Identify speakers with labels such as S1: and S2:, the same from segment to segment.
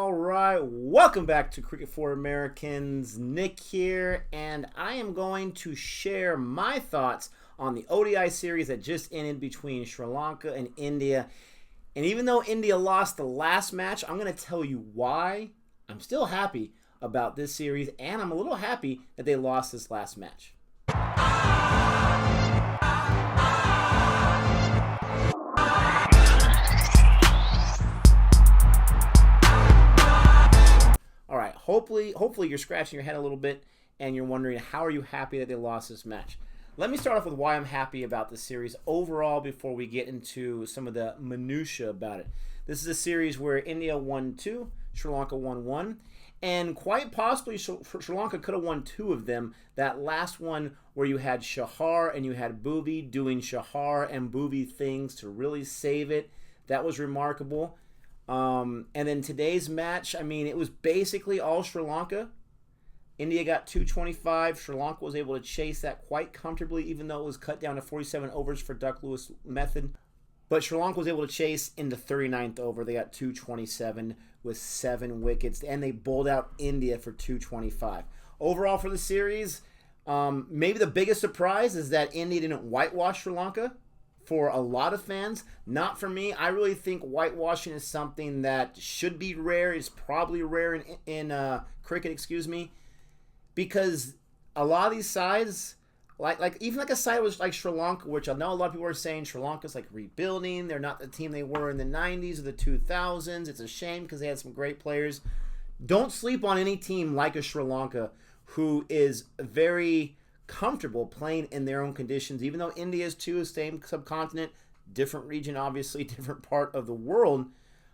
S1: All right, welcome back to Cricket for Americans. Nick here, and I am going to share my thoughts on the ODI series that just ended between Sri Lanka and India. And even though India lost the last match, I'm going to tell you why I'm still happy about this series, and I'm a little happy that they lost this last match. All right, hopefully you're scratching your head a little bit and you're wondering, how are you happy that they lost this match? Let me start off with why I'm happy about this series overall before we get into some of the minutia about it. This is a series where India won 2, Sri Lanka won 1, and quite possibly Sri Lanka could have won 2 of them. That last one where you had Shahar and you had Bhuvi doing Shahar and Bhuvi things to really save it, that was remarkable. And then today's match, I mean, it was basically all Sri Lanka. India got 225. Sri Lanka was able to chase that quite comfortably, even though it was cut down to 47 overs for Duck Lewis method. But Sri Lanka was able to chase in the 39th over. They got 227 with 7 wickets, and they bowled out India for 225. Overall for the series, maybe the biggest surprise is that India didn't whitewash Sri Lanka. For a lot of fans, not for me. I really think whitewashing is something that should be rare. It's probably rare in cricket, because a lot of these sides, like even like a side was like Sri Lanka, which I know a lot of people are saying Sri Lanka's like rebuilding. They're not the team they were in the 90s or the 2000s. It's a shame because they had some great players. Don't sleep on any team like a Sri Lanka who is very comfortable playing in their own conditions, even though India is too, same subcontinent, different region, obviously, different part of the world.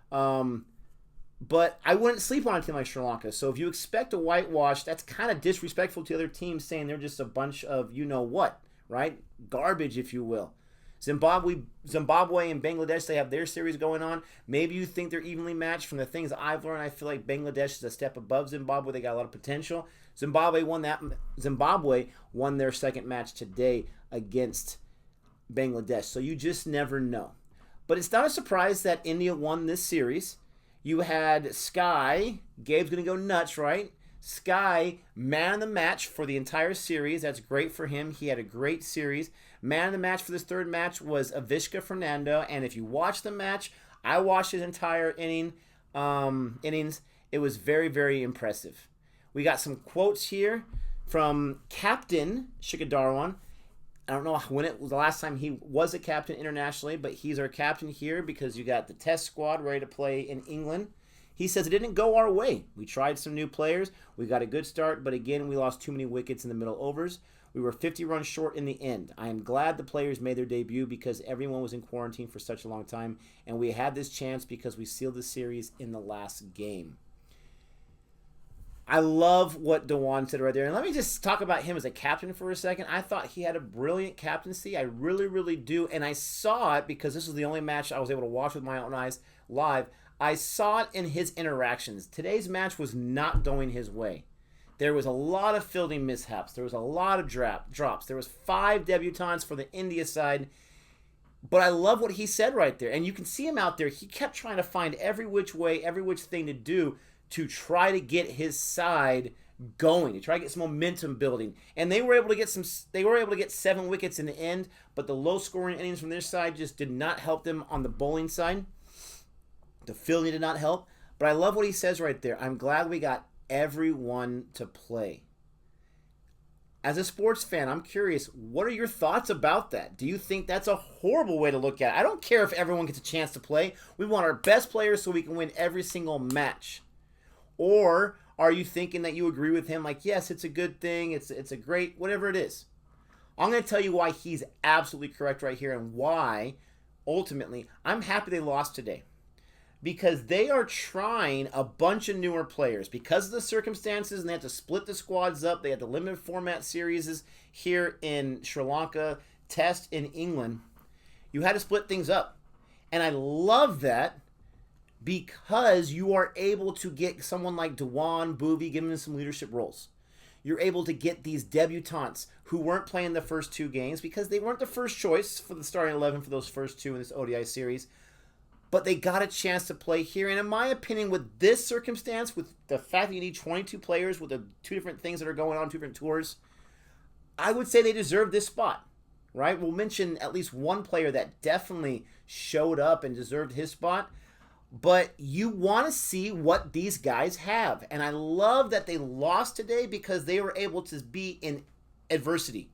S1: But I wouldn't sleep on a team like Sri Lanka. So if you expect a whitewash, that's kind of disrespectful to other teams, saying they're just a bunch of you-know-what, right? Garbage, if you will. Zimbabwe and Bangladesh, they have their series going on. Maybe you think they're evenly matched. From the things I've learned, I feel like Bangladesh is a step above Zimbabwe. They got a lot of potential. Zimbabwe won their second match today against Bangladesh. So you just never know. But it's not a surprise that India won this series. You had Sky. Gabe's going to go nuts, right? Sky, man of the match for the entire series. That's great for him. He had a great series. Man of the match for this third match was Avishka Fernando. And if you watch the match, I watched his entire innings. It was very, very impressive. We got some quotes here from Captain Shikhadarwan. I don't know when it was the last time he was a captain internationally, but he's our captain here because you got the test squad ready to play in England. He says it didn't go our way. We tried some new players. We got a good start, but again, we lost too many wickets in the middle overs. We were 50 runs short in the end. I am glad the players made their debut because everyone was in quarantine for such a long time, and we had this chance because we sealed the series in the last game. I love what Dewan said right there. And let me just talk about him as a captain for a second. I thought he had a brilliant captaincy. I really, really do. And I saw it because this was the only match I was able to watch with my own eyes live. I saw it in his interactions. Today's match was not going his way. There was a lot of fielding mishaps. There was a lot of drops. There was 5 debutants for the India side. But I love what he said right there. And you can see him out there. He kept trying to find every which way, every which thing to do to try to get his side going, to try to get some momentum building. And they were able to get 7 wickets in the end, but the low scoring innings from their side just did not help them on the bowling side. The fielding did not help. But I love what he says right there. I'm glad we got everyone to play. As a sports fan, I'm curious, what are your thoughts about that? Do you think that's a horrible way to look at it? I don't care if everyone gets a chance to play. We want our best players so we can win every single match. Or are you thinking that you agree with him, like, yes, it's a good thing, it's a great, whatever it is. I'm going to tell you why he's absolutely correct right here and why, ultimately, I'm happy they lost today. Because they are trying a bunch of newer players. Because of the circumstances, and they had to split the squads up. They had the limited format series here in Sri Lanka, test in England. You had to split things up. And I love that. Because you are able to get someone like Dewan, Bhuvi, giving them some leadership roles. You're able to get these debutantes who weren't playing the first 2 games because they weren't the first choice for the starting 11 for those first 2 in this ODI series. but they got a chance to play here. And in my opinion, with this circumstance, with the fact that you need 22 players with the two different things that are going on, two different tours, I would say they deserve this spot, right? We'll mention at least one player that definitely showed up and deserved his spot. But you want to see what these guys have. And I love that they lost today because they were able to be in adversity.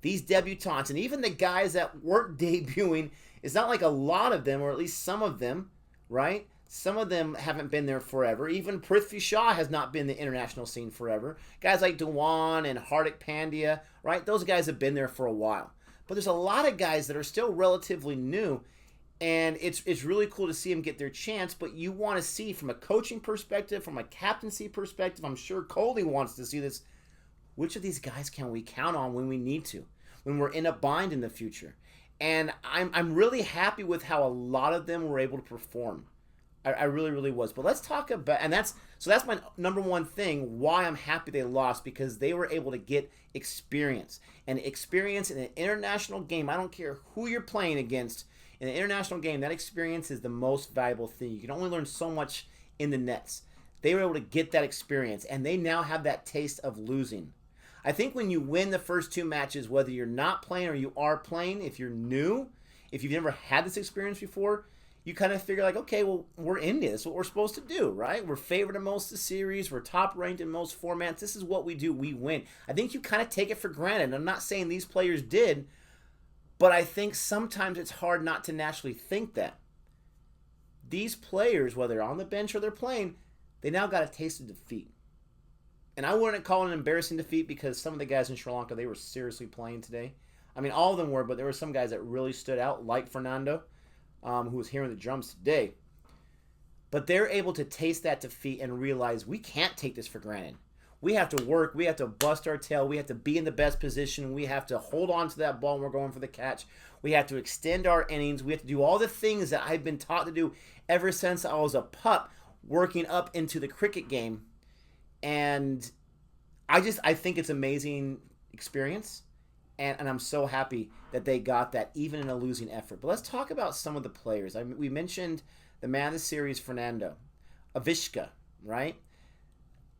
S1: These debutantes, and even the guys that weren't debuting, it's not like a lot of them, or at least some of them, right? Some of them haven't been there forever. Even Prithvi Shaw has not been in the international scene forever. Guys like Dewan and Hardik Pandya, right? Those guys have been there for a while. But there's a lot of guys that are still relatively new, and it's really cool to see them get their chance. But you want to see from a coaching perspective, from a captaincy perspective, I'm sure Coley wants to see this. Which of these guys can we count on when we need to, when we're in a bind in the future? And I'm really happy with how a lot of them were able to perform. I really, really was. But let's talk about, and that's my number one thing, why I'm happy they lost, because they were able to get experience. And experience in an international game, I don't care who you're playing against, in an international game, that experience is the most valuable thing. You can only learn so much in the nets. They were able to get that experience, and they now have that taste of losing. I think when you win the first two matches, whether you're not playing or you are playing, if you're new, if you've never had this experience before, you kind of figure like, okay, well, we're in this. That's what we're supposed to do, right? We're favored in most of the series. We're top ranked in most formats. This is what we do. We win. I think you kind of take it for granted. I'm not saying these players did, but I think sometimes it's hard not to naturally think that. These players, whether they're on the bench or they're playing, they now got a taste of defeat. And I wouldn't call it an embarrassing defeat because some of the guys in Sri Lanka, they were seriously playing today. I mean, all of them were, but there were some guys that really stood out, like Fernando, who was hearing the drums today. But they're able to taste that defeat and realize we can't take this for granted. We have to work. We have to bust our tail. We have to be in the best position. We have to hold on to that ball when we're going for the catch. We have to extend our innings. We have to do all the things that I've been taught to do ever since I was a pup, working up into the cricket game. And I think it's an amazing experience. And I'm so happy that they got that, even in a losing effort. But let's talk about some of the players. We mentioned the man of the series, Fernando. Avishka, right?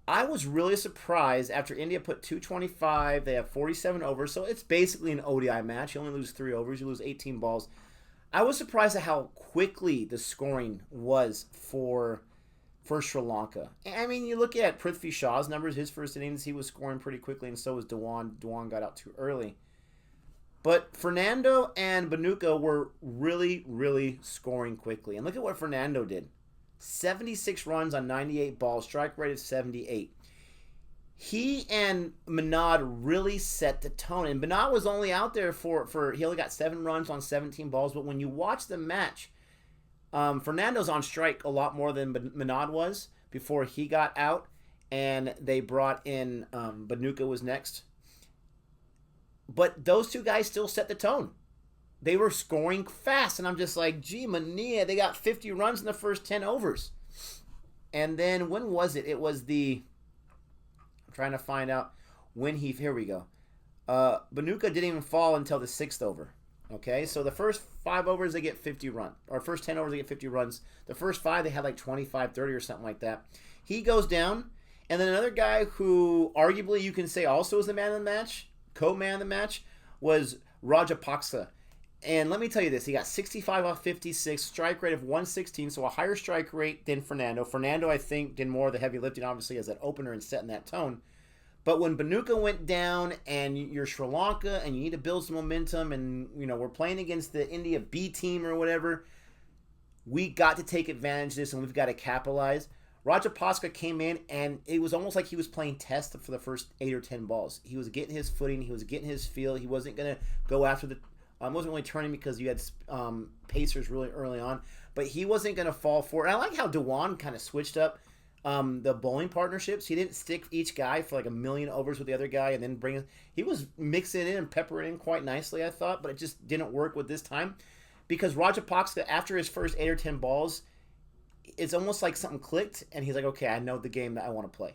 S1: I was really surprised after India put 225. They have 47 overs, so it's basically an ODI match. You only lose 3 overs. You lose 18 balls. I was surprised at how quickly the scoring was for Sri Lanka. I mean, you look at Prithvi Shaw's numbers, his first innings, he was scoring pretty quickly, and so was Dewan. Dewan got out too early. But Fernando and Bhanuka were really, really scoring quickly. And look at what Fernando did. 76 runs on 98 balls, strike rate of 78. He and Manad really set the tone. And Manad was only out there he only got 7 runs on 17 balls. But when you watch the match, Fernando's on strike a lot more than Manad was before he got out. And they brought in, Bhanuka was next. But those two guys still set the tone. They were scoring fast, and I'm just like, gee, Mania, they got 50 runs in the first 10 overs. And then, when was it? It was I'm trying to find out when here we go. Bhanuka didn't even fall until the 6th over. Okay, so the first 5 overs, they get 50 runs. Or first 10 overs, they get 50 runs. The first 5, they had like 25, 30 or something like that. He goes down, and then another guy who arguably you can say also was the man of the match, co-man of the match, was Rajapaksa. And let me tell you this, he got 65 off 56, strike rate of 116, so a higher strike rate than Fernando. Fernando, I think, did more of the heavy lifting, obviously, as that opener and setting that tone. But when Bhanuka went down and you're Sri Lanka and you need to build some momentum and, we're playing against the India B team or whatever, we got to take advantage of this and we've got to capitalize. Rajapaksa came in and it was almost like he was playing test for the first 8 or 10 balls. He was getting his footing. He was getting his feel. He wasn't going to go after wasn't really turning because you had pacers really early on, but he wasn't going to fall for it. And I like how Dewan kind of switched up the bowling partnerships. He didn't stick each guy for like a million overs with the other guy and then he was mixing it in and peppering in quite nicely, I thought, but it just didn't work with this time because Rajapaksa, after his first 8 or 10 balls, it's almost like something clicked and he's like, okay, I know the game that I want to play.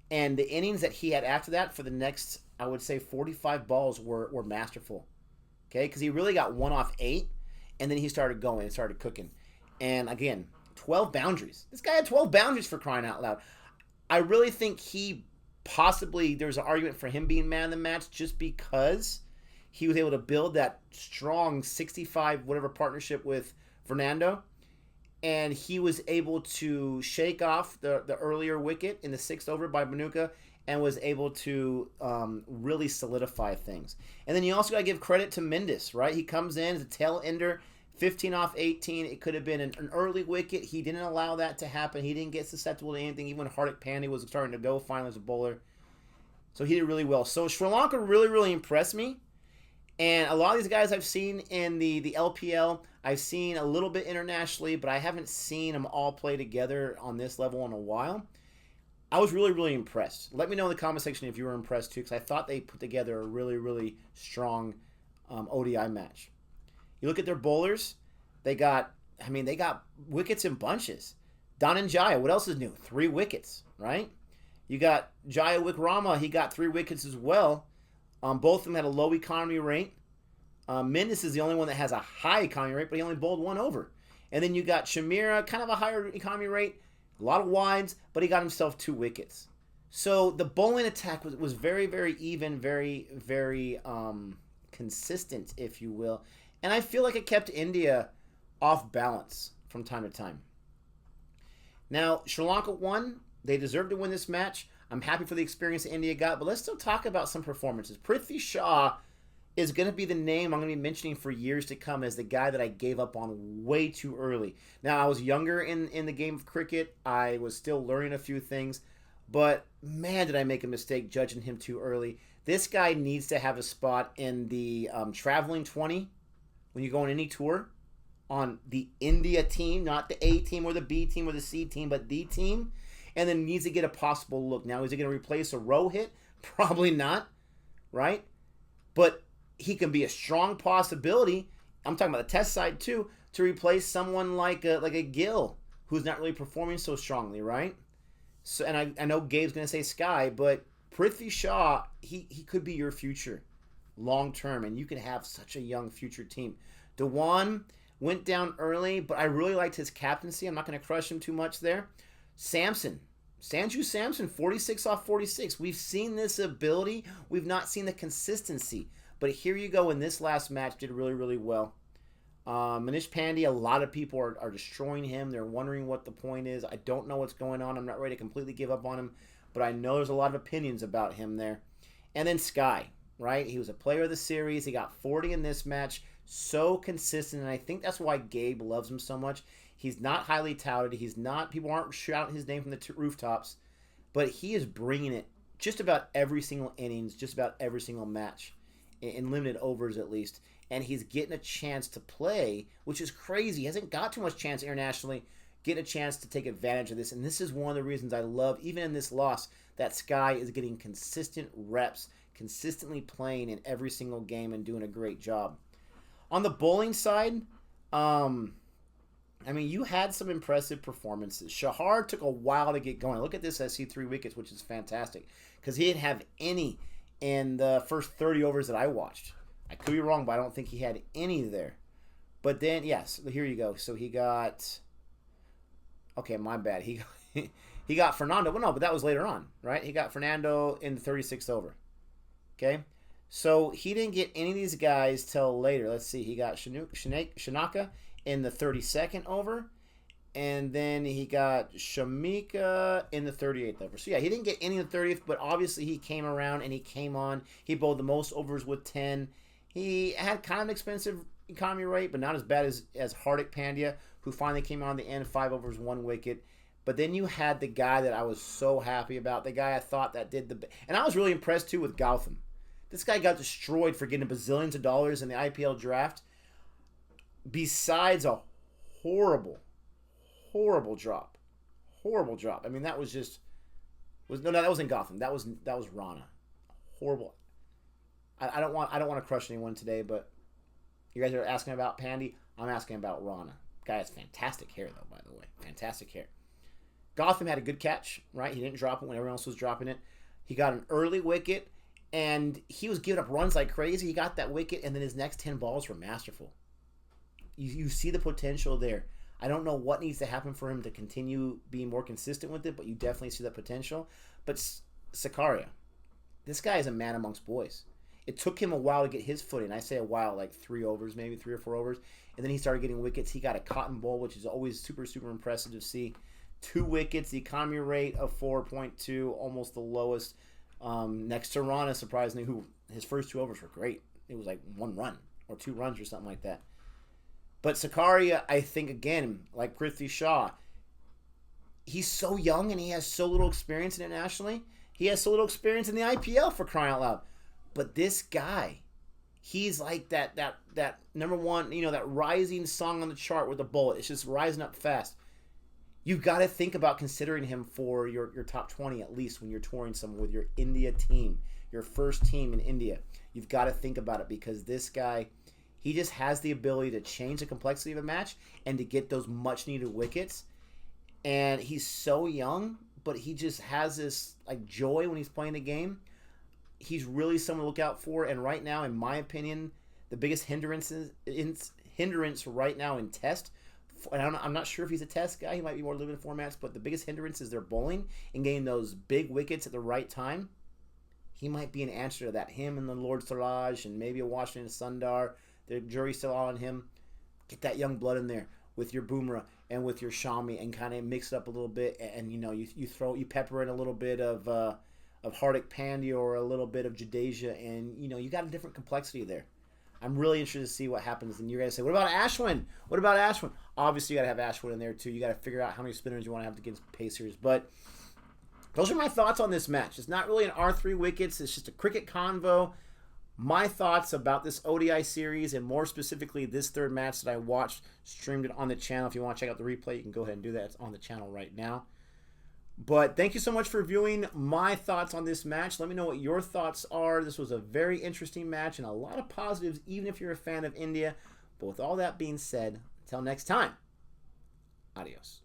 S1: And the innings that he had after that for the next, I would say 45 balls were masterful. Okay, because he really got 1 off 8, and then he started going and started cooking. And again, 12 boundaries. This guy had 12 boundaries, for crying out loud. I really think he possibly, there's an argument for him being man of the match just because he was able to build that strong 65 whatever partnership with Fernando. And he was able to shake off the earlier wicket in the 6th over by Manuka and was able to really solidify things. And then you also got to give credit to Mendes, right? He comes in as a tail ender, 15 off 18. It could have been an early wicket. He didn't allow that to happen. He didn't get susceptible to anything, even when Hardik Pandya was starting to go finally as a bowler. So he did really well. So Sri Lanka really, really impressed me. And a lot of these guys I've seen in the LPL, I've seen a little bit internationally, but I haven't seen them all play together on this level in a while. I was really, really impressed. Let me know in the comment section if you were impressed too, because I thought they put together a really, really strong ODI match. You look at their bowlers, they got wickets in bunches. Dhananjaya, what else is new? 3 wickets, right? You got Jaya Wickrama, he got 3 wickets as well. Both of them had a low economy rate. Mendes is the only one that has a high economy rate, but he only bowled 1 over. And then you got Shamira, kind of a higher economy rate, a lot of wides, but he got himself 2 wickets. So the bowling attack was very, very even, very, very consistent, if you will. And I feel like it kept India off balance from time to time. Now, Sri Lanka won. They deserved to win this match. I'm happy for the experience that India got, but let's still talk about some performances. Prithvi Shaw is going to be the name I'm going to be mentioning for years to come as the guy that I gave up on way too early. Now, I was younger in the game of cricket. I was still learning a few things, but man, did I make a mistake judging him too early. This guy needs to have a spot in the traveling 20 when you go on any tour on the India team, not the A team or the B team or the C team, but the team. And then needs to get a possible look. Now, is he going to replace a Rohit? Probably not, right? But he can be a strong possibility. I'm talking about the test side too, to replace someone like a Gill, who's not really performing so strongly, right? So, and I know Gabe's going to say Sky, but Prithvi Shaw, he could be your future long term, and you could have such a young future team. Dewan went down early, but I really liked his captaincy. I'm not going to crush him too much there. Sanju Samson, 46 off 46. We've seen this ability. We've not seen the consistency. But here you go in this last match. Did really, really well. Manish Pandey, a lot of people are destroying him. They're wondering what the point is. I don't know what's going on. I'm not ready to completely give up on him. But I know there's a lot of opinions about him there. And then Sky, right? He was a player of the series. He got 40 in this match. So consistent. And I think that's why Gabe loves him so much. He's not highly touted. People aren't shouting his name from the rooftops, but he is bringing it just about every single innings, just about every single match, in limited overs at least. And he's getting a chance to play, which is crazy. He hasn't got too much chance internationally, getting a chance to take advantage of this. And this is one of the reasons I love, even in this loss, that Sky is getting consistent reps, consistently playing in every single game and doing a great job. On the bowling side, you had some impressive performances. Shahar took a while to get going. Look at this. I see 3 wickets, which is fantastic, because he didn't have any in the first 30 overs that I watched. I could be wrong, but I don't think he had any there. But then, yes, here you go. So he got... Okay, my bad. He got Fernando. Well, no, but that was later on, right? He got Fernando in the 36th over. Okay? So he didn't get any of these guys till later. Let's see. He got Shanaka in the 32nd over, and then he got Shamika in the 38th over. So yeah, he didn't get any in the 30th, but obviously he came around and he came on. He bowled the most overs with 10. He had kind of an expensive economy rate, but not as bad as Hardik Pandya, who finally came on the end, 5 overs, 1 wicket. But then you had the guy that I was so happy about, the guy I thought that did the... And I was really impressed too with Gautam. This guy got destroyed for getting bazillions of dollars in the IPL draft, besides a horrible drop. Horrible drop. I mean, that was just... that wasn't Gotham. That was Rana. Horrible. I don't want to crush anyone today, but you guys are asking about Pandy. I'm asking about Rana. Guy has fantastic hair, though, by the way. Fantastic hair. Gotham had a good catch, right? He didn't drop it when everyone else was dropping it. He got an early wicket, and he was giving up runs like crazy. He got that wicket, and then his next 10 balls were masterful. You see the potential there. I don't know what needs to happen for him to continue being more consistent with it, but you definitely see that potential. But Sakarya, this guy is a man amongst boys. It took him a while to get his footing. I say a while, like 3 overs, maybe 3 or 4 overs. And then he started getting wickets. He got a cotton ball, which is always super, super impressive to see. 2 wickets, the economy rate of 4.2, almost the lowest. Next to Rana, surprisingly, who his first 2 overs were great. It was like 1 run or 2 runs or something like that. But Sakarya, I think, again, like Prithvi Shaw, he's so young and he has so little experience internationally. He has so little experience in the IPL, for crying out loud. But this guy, he's like that number one, that rising song on the chart with the bullet. It's just rising up fast. You've got to think about considering him for your top 20 at least when you're touring someone with your India team, your first team in India. You've got to think about it because this guy, he just has the ability to change the complexity of a match and to get those much-needed wickets. And he's so young, but he just has this like joy when he's playing the game. He's really someone to look out for. And right now, in my opinion, the biggest hindrance right now in Test, and I'm not sure if he's a Test guy. He might be more limited formats, but the biggest hindrance is their bowling and getting those big wickets at the right time. He might be an answer to that. Him and the Lord Siraj and maybe a Washington Sundar. The jury's still on him. Get that young blood in there with your Bumrah and with your Shami and kind of mix it up a little bit. And you pepper in a little bit of Hardik Pandya or a little bit of Jadeja, and you got a different complexity there. I'm really interested to see what happens. And you're going to say, what about Ashwin? What about Ashwin? Obviously, you got to have Ashwin in there, too. You got to figure out how many spinners you want to have against Pacers. But those are my thoughts on this match. It's not really an R3 wickets. It's just a cricket convo. My thoughts about this ODI series, and more specifically, this third match that I watched, streamed it on the channel. If you want to check out the replay, you can go ahead and do that. It's on the channel right now. But thank you so much for viewing my thoughts on this match. Let me know what your thoughts are. This was a very interesting match and a lot of positives, even if you're a fan of India. But with all that being said, until next time, adios.